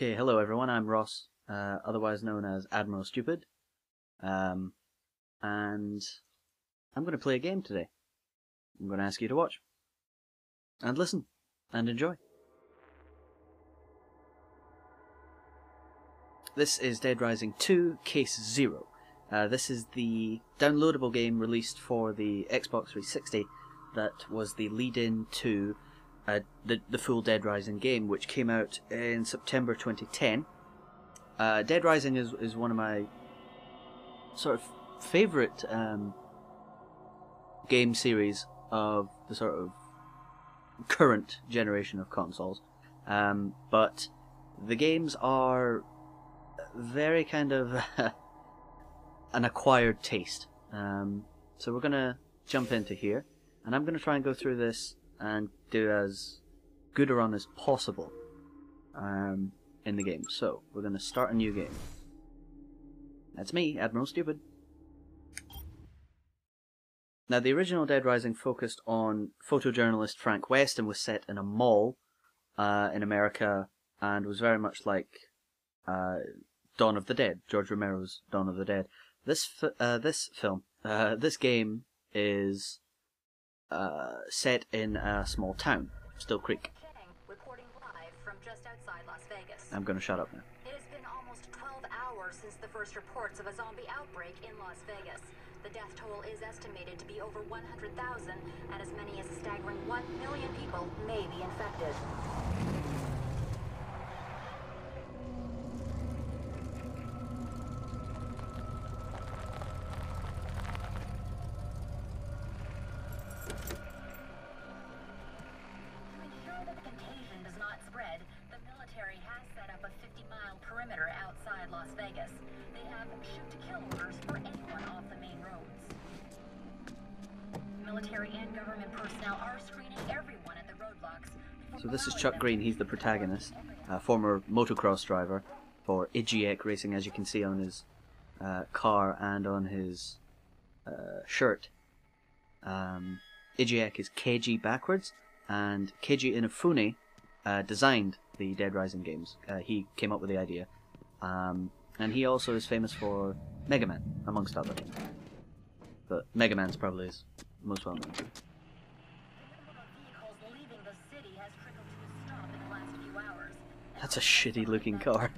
Okay, hello everyone, I'm Ross, otherwise known as Admiral Stupid, and I'm going to play a game today. I'm going to ask you to watch, and listen, and enjoy. This is Dead Rising 2 Case 0. This is the downloadable game released for the Xbox 360 that was the lead-in to the full Dead Rising game, which came out in September 2010. Dead Rising is one of my sort of favourite game series of the sort of current generation of consoles, but the games are very kind of an acquired taste. So we're going to jump into here, and I'm going to try and go through this and do as good a run as possible in the game. So we're going to start a new game. That's me, Admiral Stupid. Now, the original Dead Rising focused on photojournalist Frank West and was set in a mall in America, and was very much like Dawn of the Dead, George Romero's Dawn of the Dead. This game is set in a small town, Still Creek. Reporting live from just outside Las Vegas. I'm going to shut up now. It has been almost 12 hours since the first reports of a zombie outbreak in Las Vegas. The death toll is estimated to be over 100,000, and as many as a staggering 1 million people may be infected. Perimeter outside Las Vegas. They have shoot-to-kill orders for anyone off the main roads. Military and government personnel are screening everyone at the roadblocks. So this is Chuck Greene, he's the protagonist, a former motocross driver for Igiek Racing, as you can see on his car and on his shirt. Igiek is Keiji backwards, and Keiji Inafune designed the Dead Rising games. He came up with the idea, and he also is famous for Mega Man, amongst others. But Mega Man's probably his most well known. That's a shitty looking car.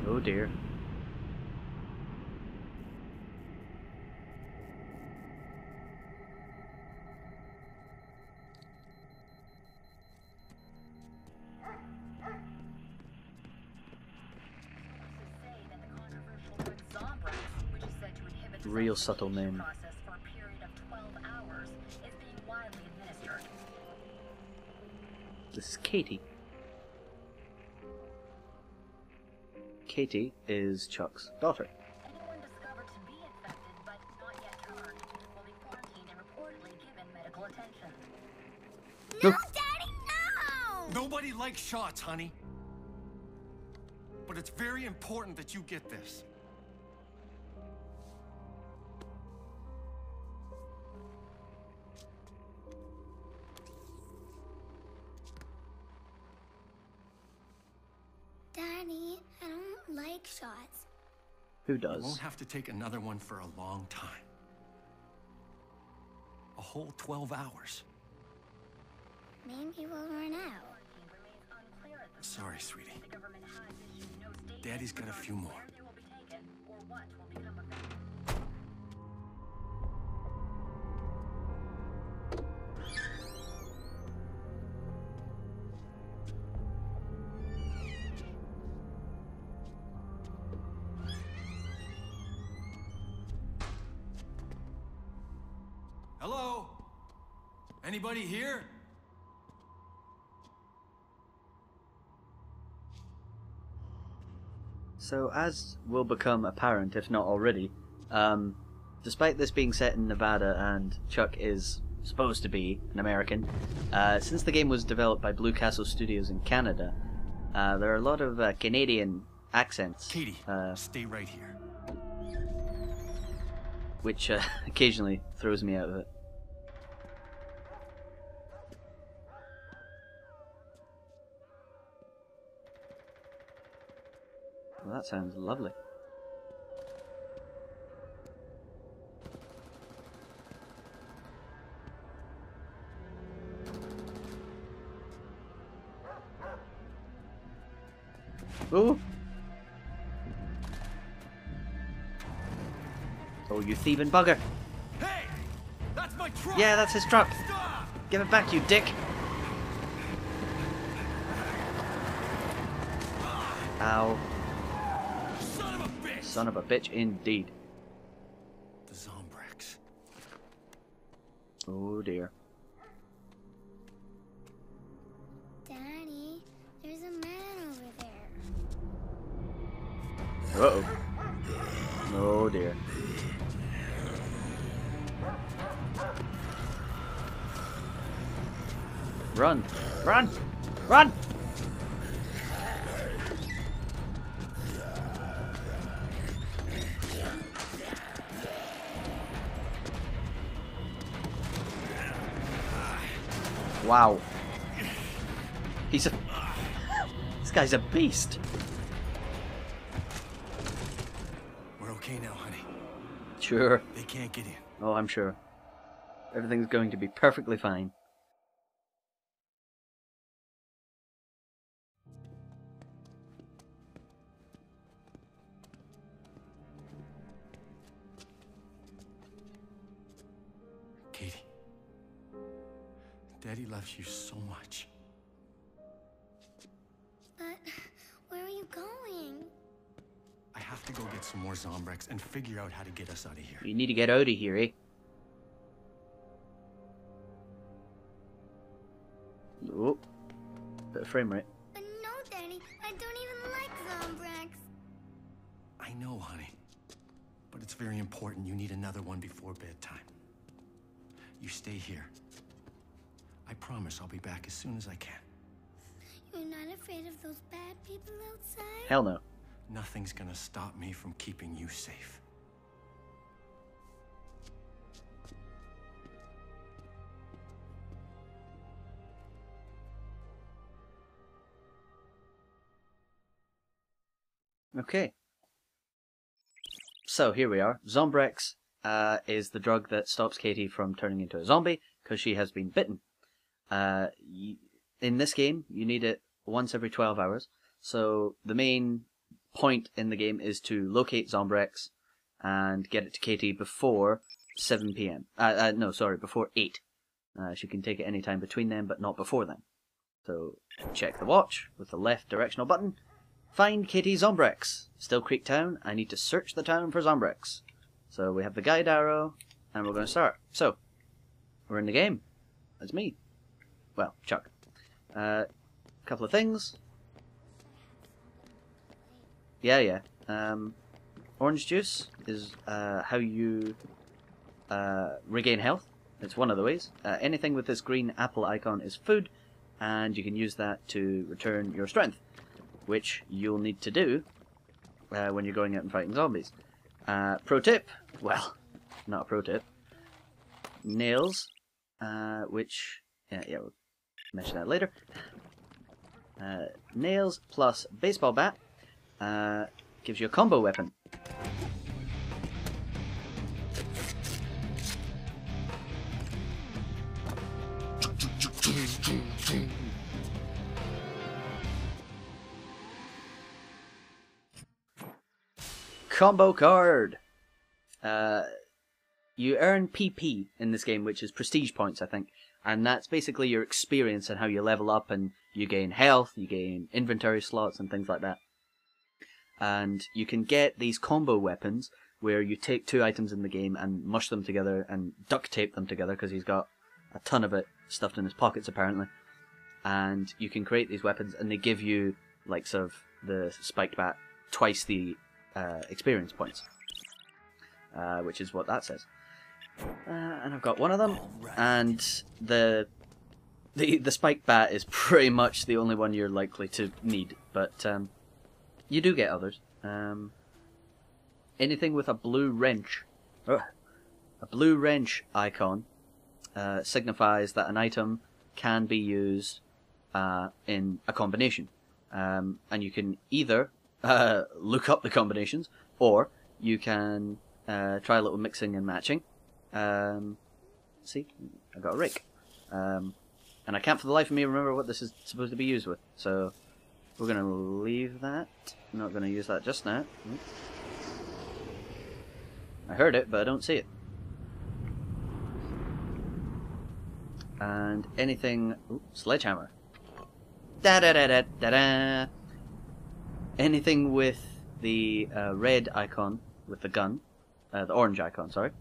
Oh dear. Real subtle name. For a period of 12 hours is being widely administered. This is Katie. Katie is Chuck's daughter. Anyone discovered to be infected but not yet cured will be quarantined and reportedly given medical attention. No, Daddy, no! Nobody likes shots, honey. But it's very important that you get this. Daddy, I don't like shots. Who You does? won't have to take another one for a long time. A whole 12 hours. Maybe we'll run out. Sorry, sweetie. Daddy's got a few more. Hello? Anybody here? So, as will become apparent, if not already, despite this being set in Nevada and Chuck is supposed to be an American, since the game was developed by Blue Castle Studios in Canada, there are a lot of Canadian accents. Katie, stay right here. Which occasionally throws me out of it. Well, that sounds lovely. Oh! Oh, you thieving bugger! Hey! That's my truck! Yeah, that's his truck! Stop! Give it back, you dick! Ow. Son of a bitch! Son of a bitch, indeed. The Zombrex. Oh dear. Daddy, there's a man over there. Uh-oh. Oh dear. Run! Run! Run! Wow. He's a... This guy's a beast. We're okay now, honey. Sure. They can't get in. Oh, I'm sure. Everything's going to be perfectly fine. Katie. Daddy loves you so much. But where are you going? I have to go get some more Zombrex and figure out how to get us out of here. You need to get out of here, eh? Oh. Bit of frame rate. But no, Daddy, I don't even like Zombrex. I know, honey. But it's very important you need another one before bedtime. You stay here. I promise I'll be back as soon as I can. You're not afraid of those bad people outside? Hell no. Nothing's gonna stop me from keeping you safe. Okay. So here we are. Zombrex is the drug that stops Katie from turning into a zombie because she has been bitten. In this game, you need it once every 12 hours. So the main point in the game is to locate Zombrex and get it to Katie before 7 p.m. No, sorry, before 8. She can take it any time between them, but not before then. So check the watch with the left directional button. Find Katie Zombrex. Still Creek Town. I need to search the town for Zombrex. So we have the guide arrow, and we're going to start. So, we're in the game. That's me. Well, Chuck. Couple of things. Yeah. Orange juice is how you regain health. It's one of the ways. Anything with this green apple icon is food, and you can use that to return your strength, which you'll need to do when you're going out and fighting zombies. Pro tip, well, not a pro tip. Nails, which, yeah, we'll mention that later. Nails plus baseball bat gives you a combo weapon. Combo card! You earn PP in this game, which is prestige points, I think. And that's basically your experience and how you level up, and you gain health, you gain inventory slots and things like that. And you can get these combo weapons where you take two items in the game and mush them together and duct tape them together, because he's got a ton of it stuffed in his pockets apparently. And you can create these weapons, and they give you, like, sort of the spiked bat, twice the experience points, which is what that says. And I've got one of them, and the spiked bat is pretty much the only one you're likely to need. But You do get others. Anything with a blue wrench, a blue wrench icon, signifies that an item can be used in a combination. And you can either look up the combinations, or you can try a little mixing and matching. See, I got a rake. And I can't for the life of me remember what this is supposed to be used with. So we're going to leave that. I'm not going to use that just now. I heard it, but I don't see it. And anything... Ooh, sledgehammer. Da-da-da-da-da-da! Anything with the red icon, with the gun, the orange icon, sorry,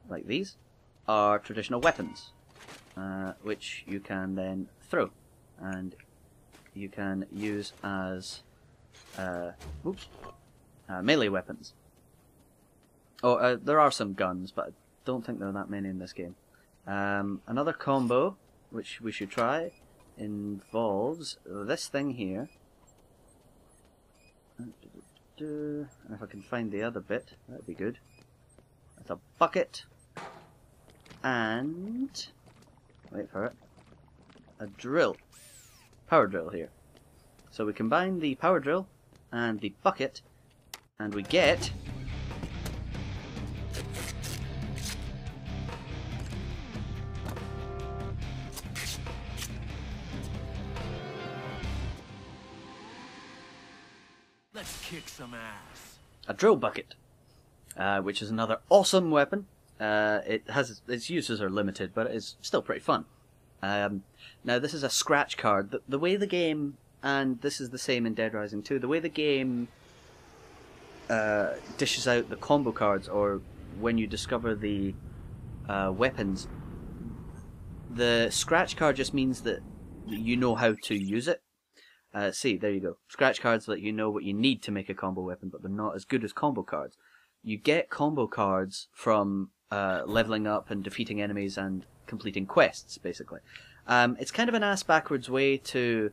like these, are traditional weapons, which you can then throw, and you can use as melee weapons. Oh, there are some guns, but I don't think there are that many in this game. Another combo, which we should try, involves this thing here. And if I can find the other bit, that'd be good. That's a bucket. And... wait for it. A drill. Power drill here. So we combine the power drill and the bucket, and we get... Let's kick some ass. a drill bucket, which is another awesome weapon. Its uses are limited, but it's still pretty fun. Now this is a scratch card. The way the game, and this is the same in Dead Rising 2, the way the game dishes out the combo cards, or when you discover the weapons, the scratch card just means that you know how to use it. See, there you go. Scratch cards let you know what you need to make a combo weapon, but they're not as good as combo cards. You get combo cards from leveling up and defeating enemies and completing quests, basically. It's kind of an ass-backwards way to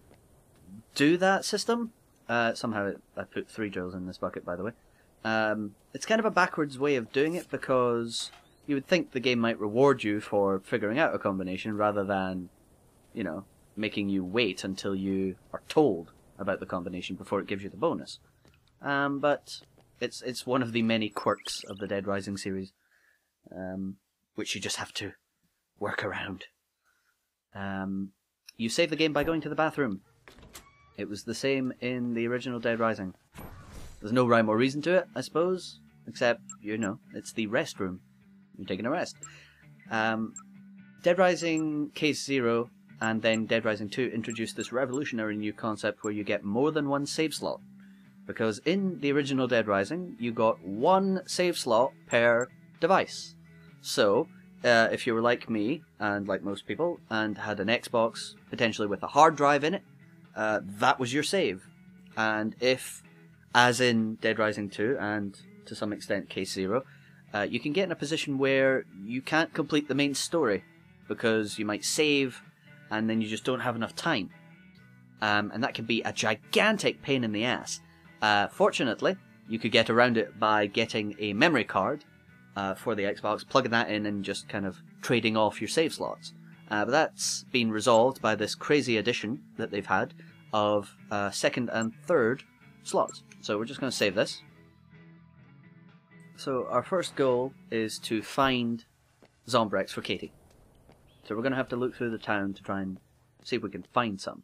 do that system. Somehow I put 3 drills in this bucket, by the way. It's kind of a backwards way of doing it, because you would think the game might reward you for figuring out a combination rather than, you know, making you wait until you are told about the combination before it gives you the bonus. But it's one of the many quirks of the Dead Rising series, which you just have to work around. You save the game by going to the bathroom. It was the same in the original Dead Rising. There's no rhyme or reason to it, I suppose, except, you know, it's the restroom. You're taking a rest. Dead Rising Case Zero and then Dead Rising 2 introduced this revolutionary new concept where you get more than one save slot. Because in the original Dead Rising, you got one save slot per device. So, if you were like me, and like most people, and had an Xbox, potentially with a hard drive in it, that was your save. And if, as in Dead Rising 2, and to some extent Case Zero, you can get in a position where you can't complete the main story, because you might save, and then you just don't have enough time. And that can be a gigantic pain in the ass. Fortunately, you could get around it by getting a memory card for the Xbox, plugging that in and just kind of trading off your save slots. But that's been resolved by this crazy addition that they've had of second and third slots. So we're just going to save this. So our first goal is to find Zombrex for Katie. So we're going to have to look through the town to try and see if we can find some.